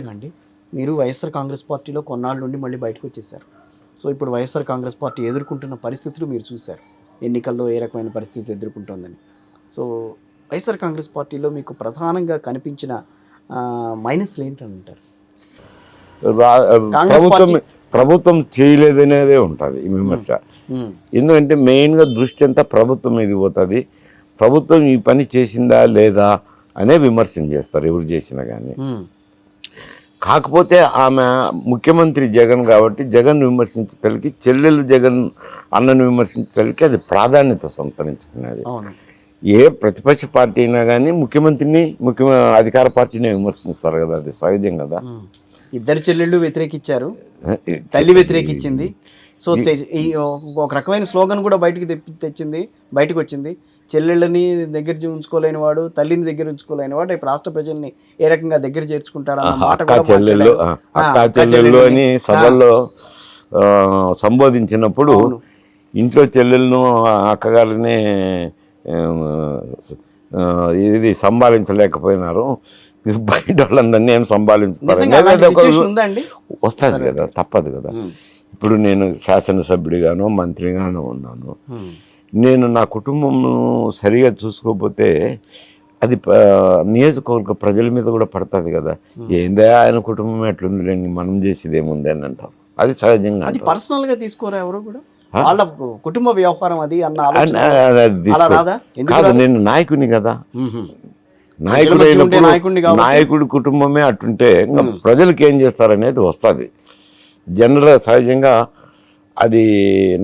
అండి మీరు వైఎస్ఆర్ కాంగ్రెస్ పార్టీలో కొన్నాళ్ళ నుండి మళ్ళీ బయటకు వచ్చేసారు. సో ఇప్పుడు వైఎస్ఆర్ కాంగ్రెస్ పార్టీ ఎదుర్కొంటున్న పరిస్థితులు మీరు చూశారు. ఎన్నికల్లో ఏ రకమైన పరిస్థితి ఎదుర్కొంటోందని. సో వైఎస్ఆర్ కాంగ్రెస్ పార్టీలో మీకు ప్రధానంగా కనిపించిన మైనస్లు ఏంటంటారు? ప్రభుత్వం చేయలేదనేదే ఉంటుంది ఈ విమర్శ. ఎందుకంటే మెయిన్గా దృష్టి అంతా ప్రభుత్వం మీద పోతుంది. ప్రభుత్వం ఈ పని చేసిందా లేదా అనే విమర్శన చేస్తారు ఎవరు చేసినా కానీ. కాకపోతే ఆమె ముఖ్యమంత్రి జగన్ కాబట్టి జగన్ విమర్శించగలిగి, చెల్లెలు జగన్ అన్నను విమర్శించగలిగి అది ప్రాధాన్యత సంతరించుకున్నది. ఏ ప్రతిపక్ష పార్టీ అయినా కానీ ముఖ్యమంత్రిని అధికార పార్టీని విమర్శిస్తారు కదా, అది సహజం కదా. ఇద్దరు చెల్లెళ్ళు వ్యతిరేకించారు, తల్లి వ్యతిరేకించింది. సో ఒక రకమైన స్లోగన్ కూడా బయటకు వచ్చింది. చెల్లెళ్ళని దగ్గర ఉంచుకోలేని వాడు, తల్లిని దగ్గర ఉంచుకోలేని వాడు రేపు రాష్ట్ర ప్రజల్ని ఏ రకంగా దగ్గర చేర్చుకుంటాడన్న మాట చెల్లెళ్ళు అని సభల్లో సంబోధించినప్పుడు ఇంట్లో చెల్లెళ్ళను అక్కగారిని ఇది సంభాళించలేకపోయినారు, మీరు బయట వాళ్ళందరినీ ఏం సంభాళించుతారు వస్తుంది కదా, తప్పదు కదా. ఇప్పుడు నేను శాసనసభ్యుడిగానో మంత్రిగానో ఉన్నాను. నేను నా కుటుంబం సరిగా చూసుకోకపోతే అది నియోజకవర్గ ప్రజల మీద కూడా పడుతుంది కదా. ఏందే ఆయన కుటుంబం ఎట్లుంది, మనం చేసేది ఏముంది అని అంటారు. అది సహజంగా, అది పర్సనల్గా తీసుకోరా ఎవరు కూడా, వాళ్ళ కుటుంబ వ్యవహారం అది అన్న కాదు. నేను నాయకుని కదా, నాయకుడి కుటుంబమే అట్టుంటే ఇంకా ప్రజలకు ఏం చేస్తారనేది వస్తుంది. జనరల్ సహజంగా అది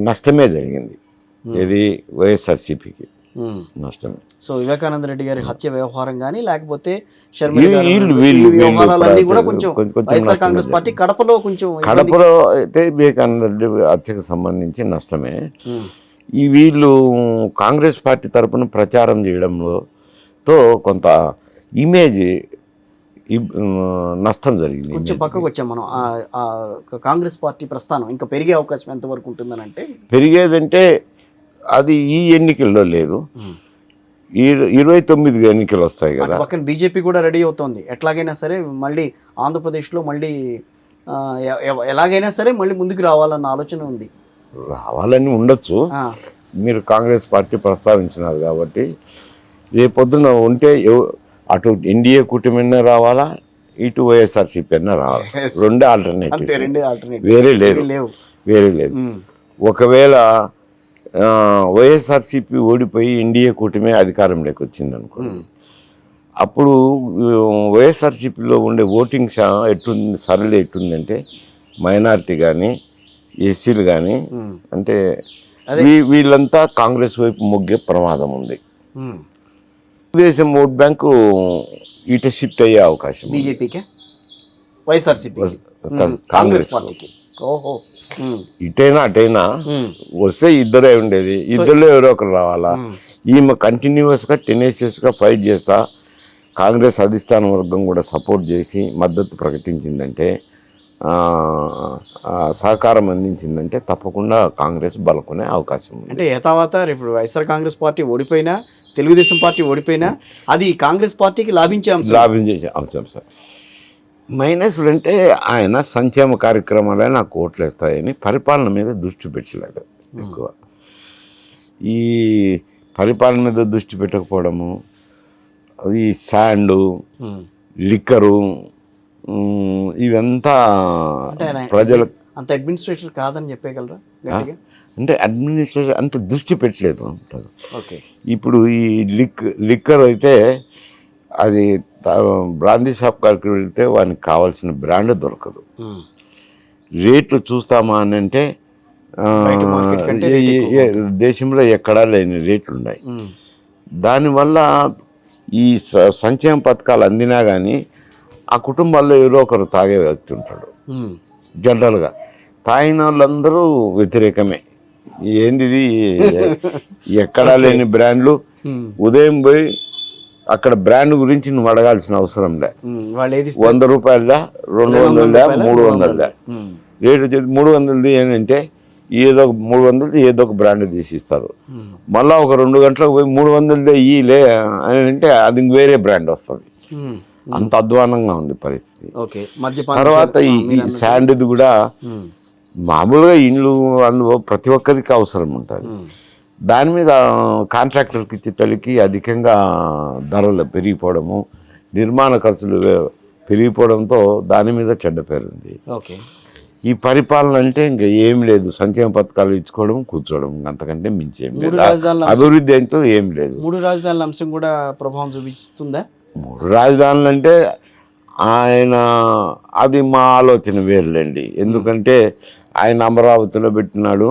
నష్టమే జరిగింది. ఇది వైఎస్ఆర్సీపీకి నష్టమే. సో వివేకానంద రెడ్డి గారి హత్య వ్యవహారం కానీ లేకపోతే కడపలో అయితే వివేకానంద రెడ్డి హత్యకు సంబంధించి నష్టమే. ఈ వీళ్ళు కాంగ్రెస్ పార్టీ తరఫున ప్రచారం చేయడంలో కొంత ఇమేజ్ నష్టం జరిగింది. కొంచెం పక్కకు వచ్చాం మనం. కాంగ్రెస్ పార్టీ ప్రస్థానం ఇంకా పెరిగే అవకాశం ఎంతవరకు ఉంటుందని అంటే, పెరిగేదంటే అది ఈ ఎన్నికల్లో లేదు, 29 ఎన్నికలు వస్తాయి కదా. పక్కన బీజేపీ కూడా రెడీ అవుతోంది. ఎట్లాగైనా సరే మళ్ళీ ఆంధ్రప్రదేశ్లో మళ్ళీ ఎలాగైనా సరే మళ్ళీ ముందుకు రావాలన్న ఆలోచన ఉంది. రావాలని ఉండొచ్చు. మీరు కాంగ్రెస్ పార్టీ ప్రస్తావించినారు కాబట్టి రేపొద్దున ఉంటే అటు ఎన్డీఏ కూటమి రావాలా, ఇటు వైఎస్ఆర్సీపీ అన్న రావాలా. రెండే ఆల్టర్నేటివ్, వేరే లేదు. ఒకవేళ వైఎస్ఆర్సీపీ ఓడిపోయి ఎన్డీఏ కూటమి అధికారంలోకి వచ్చింది అనుకోండి, అప్పుడు వైఎస్ఆర్సీపీలో ఉండే ఓటింగ్ సరళి ఎట్టుందంటే మైనారిటీ కానీ ఎస్సీలు కానీ అంటే వీళ్ళంతా కాంగ్రెస్ వైపు మొగ్గే ప్రమాదం ఉంది. తెలుగుదేశం ఓట్ బ్యాంకు ఇటు షిఫ్ట్ అయ్యే అవకాశం బీజేపీకి, వైఎస్ఆర్సీపీ, కాంగ్రెస్ పార్టీకి. ఓహో, ఇటైనా అటైనా వస్తే ఇద్దరే ఉండేది, ఇద్దరులో ఎవరో ఒకరు రావాలా. ఈమె కంటిన్యూస్గా టెనేసియస్గా ఫైట్ చేస్తా కాంగ్రెస్ అధిష్టాన వర్గం కూడా సపోర్ట్ చేసి మద్దతు ప్రకటించిందంటే, సహకారం అందించిందంటే తప్పకుండా కాంగ్రెస్ బలకొనే అవకాశం ఉంది. అంటే యథావత ఇప్పుడు వైఎస్ఆర్ కాంగ్రెస్ పార్టీ ఓడిపోయినా, తెలుగుదేశం పార్టీ ఓడిపోయినా అది కాంగ్రెస్ పార్టీకి లాభించే అంశం సార్. మైనస్లు అంటే ఆయన సంక్షేమ కార్యక్రమాలే నాకు ఓట్లు వేస్తాయని పరిపాలన మీద దృష్టి పెట్టలేదు ఎక్కువ. ఈ పరిపాలన మీద దృష్టి పెట్టకపోవడము, ఈ శాండు, లిక్కరు, ఇవంతా ప్రజలకు అంత అడ్మినిస్ట్రేటర్ కాదని చెప్పగలరా? అంటే అడ్మినిస్ట్రేషన్ అంత దృష్టి పెట్టలేదు అంటారు. ఓకే, ఇప్పుడు ఈ లిక్కర్ అయితే అది బ్రాందీ షాప్ కాడికి వెళ్తే వానికి కావాల్సిన బ్రాండ్ దొరకదు. రేట్లు చూస్తామా అని అంటే దేశంలో ఎక్కడా లేని రేట్లు ఉన్నాయి. దానివల్ల ఈ సంక్షేమ పథకాలు అందినా కానీ ఆ కుటుంబాల్లో ఎవరో ఒకరు తాగే వ్యక్తి ఉంటాడు. జనరల్గా తాగిన వాళ్ళందరూ వ్యతిరేకమే. ఏంది ఎక్కడా లేని బ్రాండ్లు. ఉదయం పోయి అక్కడ బ్రాండ్ గురించి నువ్వు అడగాల్సిన అవసరం లే. 100 రూపాయల 200 300 రేటు 300 ఏంటంటే ఏదో 300 ఏదో ఒక బ్రాండ్ తీసిస్తారు. మళ్ళీ ఒక 2 గంటలకు పోయి 300 ఇయ్యలే అని అంటే అది వేరే బ్రాండ్ వస్తుంది. అంత అధ్వానంగా ఉంది పరిస్థితి. ఓకే, మద్యపాన తర్వాత ఈ శాండ్ది కూడా మామూలుగా ఇండ్లు అందులో ప్రతి ఒక్కరికి అవసరం ఉంటుంది. దాని మీద కాంట్రాక్టర్కి ఇచ్చే తల్లికి అధికంగా ధరలు పెరిగిపోవడము, నిర్మాణ ఖర్చులు పెరిగిపోవడంతో దాని మీద చెడ్డ పేరుంది. ఓకే, ఈ పరిపాలన అంటే ఇంకా ఏం లేదు, సంక్షేమ పథకాలు ఇచ్చుకోవడం, కూర్చోవడం, అంతకంటే మించేం లేదు. అభివృద్ధి అంటూ ఏం లేదు. 3 రాజధానుల అంశం కూడా ప్రభావం చూపిస్తుందా? 3 రాజధానులు అంటే ఆయన అది మా ఆలోచన వేరులేండి. ఎందుకంటే ఆయన అమరావతిలో పెట్టినాడు,